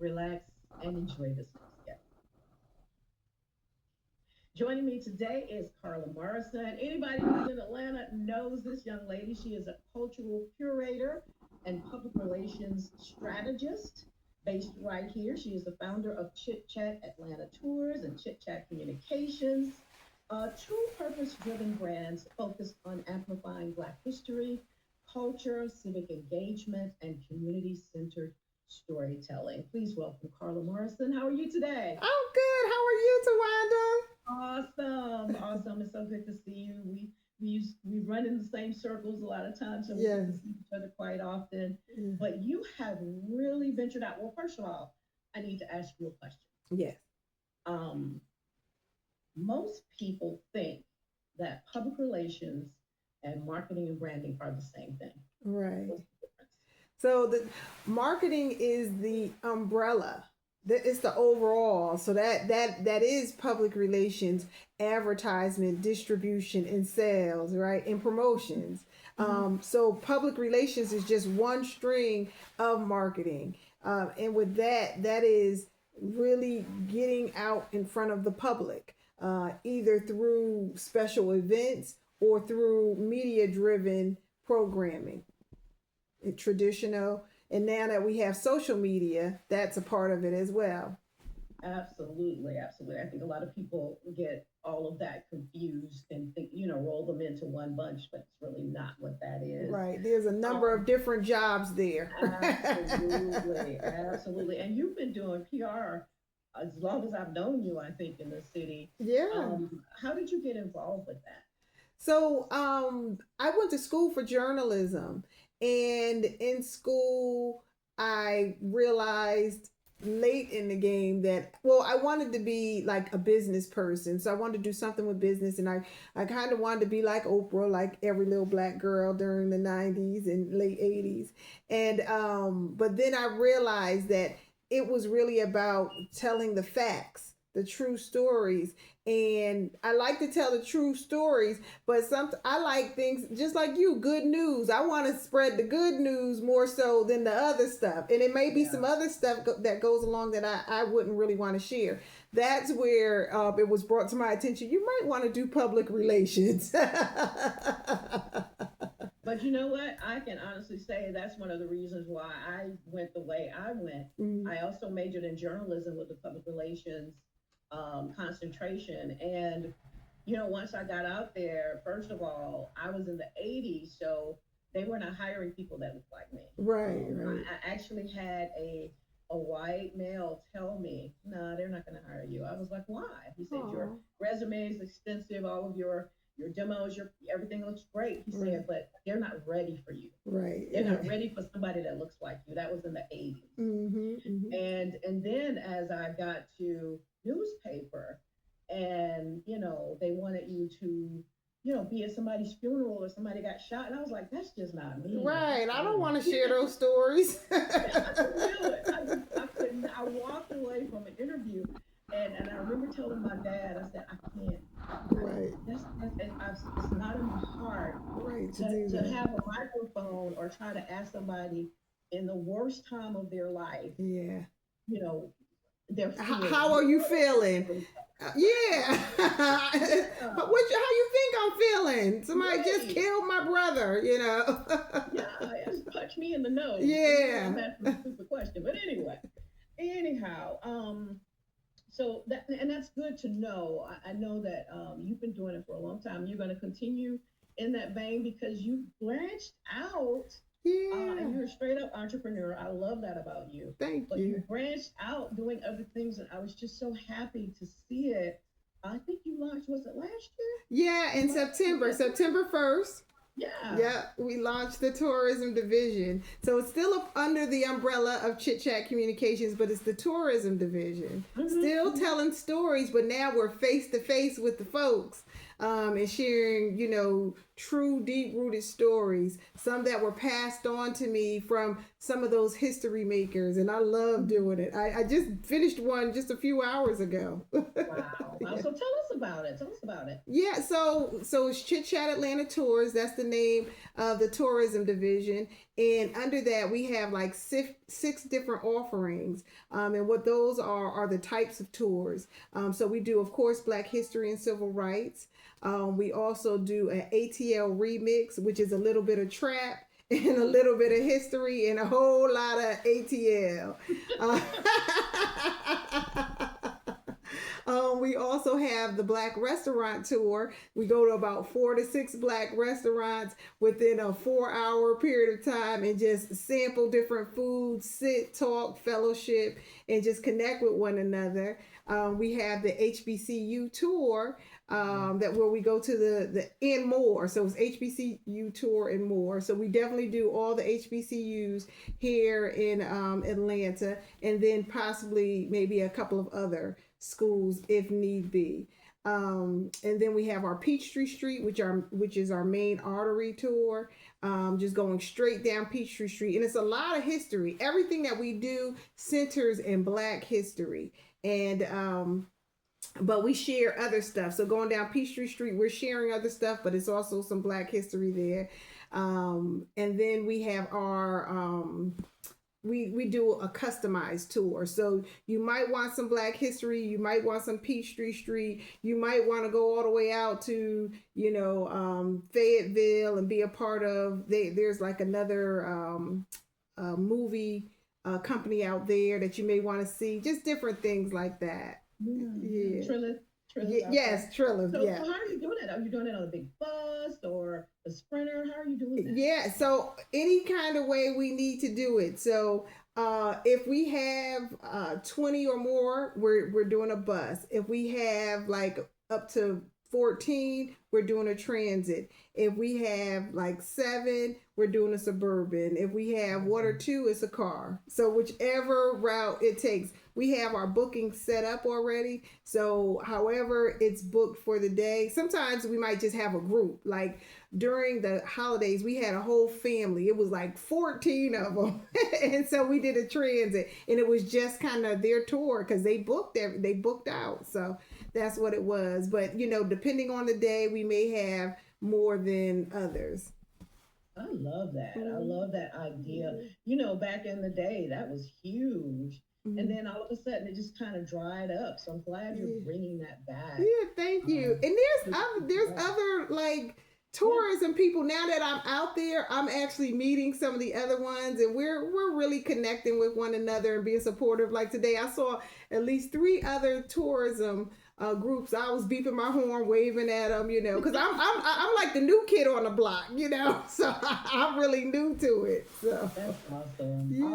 relax, and enjoy this weekend. Joining me today is Carla Morrison. Anybody who's in Atlanta knows this young lady. She is a cultural curator and public relations strategist based right here. She is the founder of Chit Chat Atlanta Tours and Chit Chat Communications, two purpose driven brands focused on amplifying Black history, culture, civic engagement, and community centered storytelling. Please welcome Carla Morrison. How are you today? I'm good. How are you, Twanda? Awesome, awesome. It's so good to see you. We run in the same circles a lot of times, so we get to Yes. see each other quite often. Mm. But you have really ventured out. Well, first of all, I need to ask you a question. Yes. Um, Most people think that public relations and marketing and branding are the same thing. Right. What's the difference? So the marketing is the umbrella. It's the overall. So that is public relations, advertisement, distribution, and sales, right? And promotions. Mm-hmm. So public relations is just one string of marketing. And with that, that is really getting out in front of the public, either through special events or through media driven programming, traditional. And now that we have social media, that's a part of it as well. Absolutely, absolutely. I think a lot of people get all of that confused and think, roll them into one bunch, but it's really not what that is. Right. There's a number of Um, different jobs there. Absolutely, absolutely. And you've been doing PR as long as I've known you, I think, in the city. Yeah. How did you get involved with that? So I went to school for journalism, and in school, I realized late in the game that, well, I wanted to be like a business person. So I wanted to do something with business, and I kind of wanted to be like Oprah, like every little black girl during the 90s and late 80s. And but then I realized that it was really about telling the facts, the true stories. And I like to tell the true stories, but some I like things just like you, good news. I want to spread the good news more so than the other stuff. And it may be Yeah. some other stuff that goes along that I wouldn't really want to share. That's where it was brought to my attention. You might want to do public relations. But you know what? I can honestly say that's one of the reasons why I went the way I went. Mm. I also majored in journalism with the public relations concentration. And, once I got out there, first of all, I was in the 80s, so they were not hiring people that looked like me. Right, right. I actually had a white male tell me, "No, nah, they're not going to hire you." I was like, "Why?" He said, "Your Aw. resume is extensive, all of your demos, your everything looks great." He Right, said, "But they're not ready for you. right, They're not right. ready for somebody that looks like you." That was in the 80s. Mm-hmm, mm-hmm. And then as I got to newspaper, and they wanted you to be at somebody's funeral or somebody got shot, and I was like, that's just not me. I Right. I don't couldn't want to share those stories. I couldn't do it. I couldn't. I walked away from an interview, and I remember telling my dad, I said, I can't. Right, It's not in my heart right, to to, do to that. have a microphone or try to ask somebody in the worst time of their life, Yeah. you know, their How feelings. are you feeling? Yeah. Yeah, How you think I'm feeling? Somebody just right. killed my brother, you know? Yeah, just punch me in the nose. I'm Yeah. asking a stupid question, but anyway, anyhow, so that's good to know. I know that you've been doing it for a long time. You're going to continue in that vein because you branched out, and Yeah. you're a straight up entrepreneur. I love that about you. Thank But you you. branched out doing other things, and I was just so happy to see it. I think you launched, was it last year? Yeah, in You launched in September? September 1st. Yeah. Yeah, we launched the tourism division. So it's still up under the umbrella of Chit Chat Communications, but it's the tourism division. Still Hmm. telling stories, but now we're face to face with the folks, and sharing, true, deep rooted stories, some that were passed on to me from some of those history makers. And I love doing it. I just finished one just a few hours ago. Wow. Wow. Yeah. So tell us about it. Tell us about it. Yeah, so it's Chit Chat Atlanta Tours. That's the name of the tourism division, and under that we have like six different offerings. And what those are the types of tours. So we do, of course, Black History and Civil Rights. We also do an ATL remix, which is a little bit of trap and a little bit of history and a whole lot of ATL. We also have the Black Restaurant Tour. We go to about 4 to 6 Black restaurants within a 4-hour period of time and just sample different foods, sit, talk, fellowship, and just connect with one another. We have the HBCU Tour, that where we go to the and more. So it's HBCU Tour and more. So we definitely do all the HBCUs here in Atlanta, and then possibly maybe a couple of other schools if need be. And then we have our Peachtree Street, which is our main artery tour, just going straight down Peachtree Street. And it's a lot of history. Everything that we do centers in Black history. And but we share other stuff. So going down Peachtree Street, we're sharing other stuff, but it's also some Black history there. And then we have our we do a customized tour. So you might want some Black history, you might want some Peachtree Street, you might want to go all the way out to, Fayetteville and be a part of, there's like another movie company out there that you may want to see, just different things like that. Yeah. Trillis. Yes, Trillis. So, Yeah. so how are you doing it? Are you doing it on a big bus or a sprinter? How are you doing that? Yeah, so any kind of way we need to do it. So if we have 20 or more, we're doing a bus. If we have like up to 14, we're doing a transit. If we have like 7, we're doing a suburban. If we have 1 or 2, it's a car. So whichever route it takes, we have our booking set up already. So however it's booked for the day, sometimes we might just have a group. Like during the holidays, we had a whole family. It was like 14 of them. And so we did a transit, and it was just kind of their tour because they booked out. So that's what it was. But, depending on the day, we may have more than others. I love that. I love that idea. Back in the day, that was huge. Mm-hmm. And then all of a sudden, it just kind of dried up. So I'm glad you're bringing that back. Yeah, thank you. And there's other like tourism people. Now that I'm out there, I'm actually meeting some of the other ones, and we're really connecting with one another and being supportive. Like today, I saw at least 3 other tourism groups. I was beeping my horn, waving at them, because I'm like the new kid on the block, so I'm really new to it. So that's awesome. Yeah.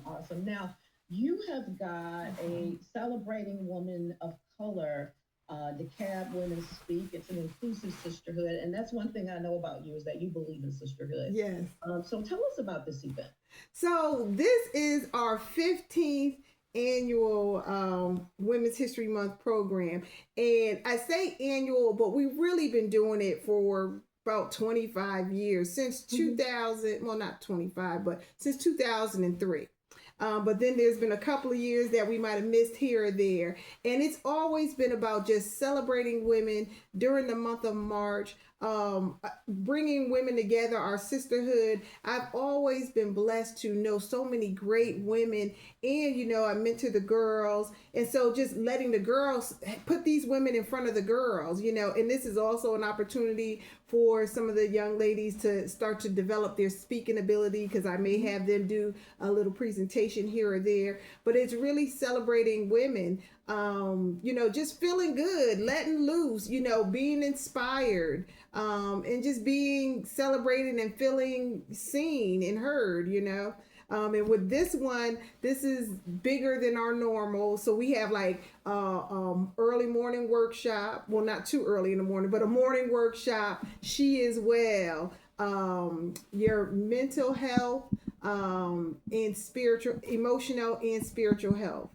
Awesome. Now you have got a celebrating women of color. DeKalb Women Speak. It's an inclusive sisterhood, and that's one thing I know about you is that you believe in sisterhood. Yes. So tell us about this event. So this is our 15th annual Women's History Month program, and I say annual, but we've really been doing it for about 25 years, since 2000. Well, not 25, but since 2003. But then there's been a couple of years that we might have missed here or there. And it's always been about just celebrating women during the month of March, bringing women together, our sisterhood. I've always been blessed to know so many great women, and I mentor the girls, and so just letting the girls put these women in front of the girls, and this is also an opportunity for some of the young ladies to start to develop their speaking ability, because I may have them do a little presentation here or there. But it's really celebrating women, just feeling good, letting loose, being inspired, and just being celebrated and feeling seen and heard, and with this one, this is bigger than our normal. So we have like early morning workshop. Well, not too early in the morning, but a morning workshop. She is well. Your mental health, and emotional and spiritual health.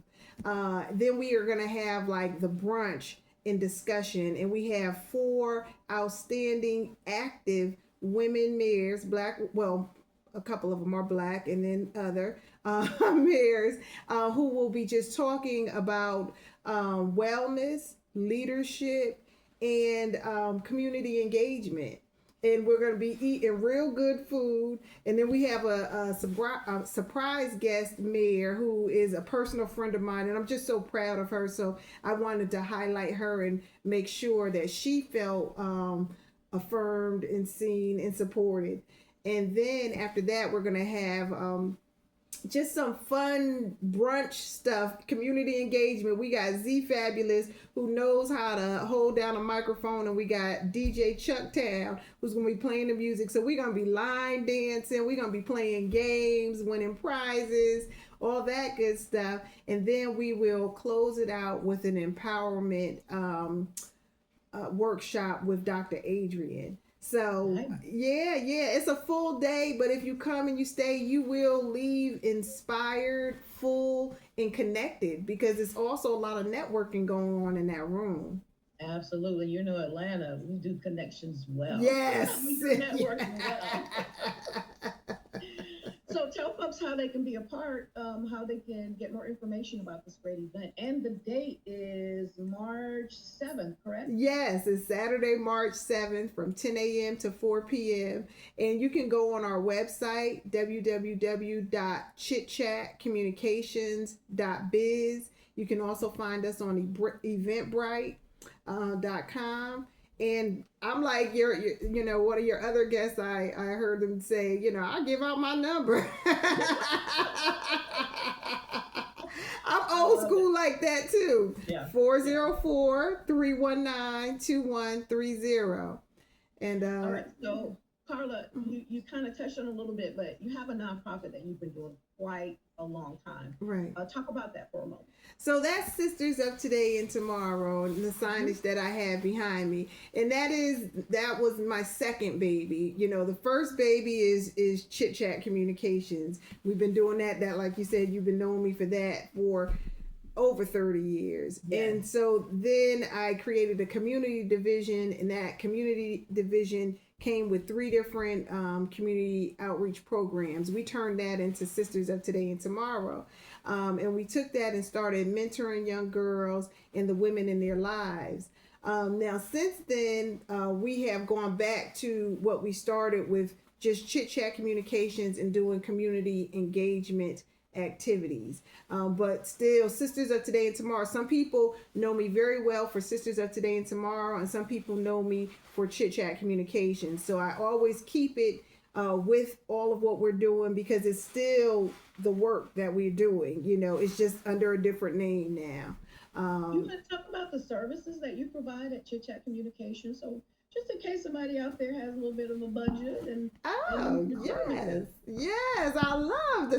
Then we are going to have like the brunch and discussion. And we have 4 outstanding, active women mayors, black, well, a couple of them are black, and then other mayors who will be just talking about wellness, leadership, and community engagement. And we're going to be eating real good food. And then we have a surprise guest mayor who is a personal friend of mine, and I'm just so proud of her. So I wanted to highlight her and make sure that she felt affirmed and seen and supported. And then after that, we're going to have just some fun brunch stuff, community engagement. We got Z Fabulous, who knows how to hold down a microphone, and we got DJ Chucktown, who's going to be playing the music. So we're going to be line dancing, we're going to be playing games, winning prizes, all that good stuff. And then we will close it out with an empowerment workshop with Dr. Adrian. So yeah, it's a full day, but if you come and you stay, you will leave inspired, full, and connected, because it's also a lot of networking going on in that room. Absolutely. You know, Atlanta, we do connections well. Yes. We do networking well. So tell folks how they can be a part, how they can get more information about this great event. And the date is March 7th, correct? Yes, it's Saturday, March 7th from 10 a.m. to 4 p.m. And you can go on our website, www.chitchatcommunications.biz. You can also find us on eventbrite.com. And I'm like your, you know, one of your other guests, I heard them say, you know, I'll give out my number. I'm old school like that too. Yeah. 404-319-2130. And all right, so Carla, you kind of touched on it a little bit, but you have a nonprofit that you've been doing quite a long time. Right. Talk about that for a moment. So that's Sisters of Today and Tomorrow, and the signage that I have behind me. And that was my second baby. You know, the first baby is Chit Chat Communications. We've been doing that like you said, you've been knowing me for that for over 30 years. Yes. And so then I created a community division, and that community division came with 3 different community outreach programs. We turned that into Sisters of Today and Tomorrow. And we took that and started mentoring young girls and the women in their lives. Now, since then, we have gone back to what we started with, just Chit Chat Communications and doing community engagement activities. But still, Sisters of Today and Tomorrow. Some people know me very well for Sisters of Today and Tomorrow, and some people know me for Chit Chat Communications. So I always keep it with all of what we're doing, because it's still the work that we're doing. You know, it's just under a different name now. You want to talk about the services that you provide at Chit Chat Communications? So just in case somebody out there has a little bit of a budget and yes, I love the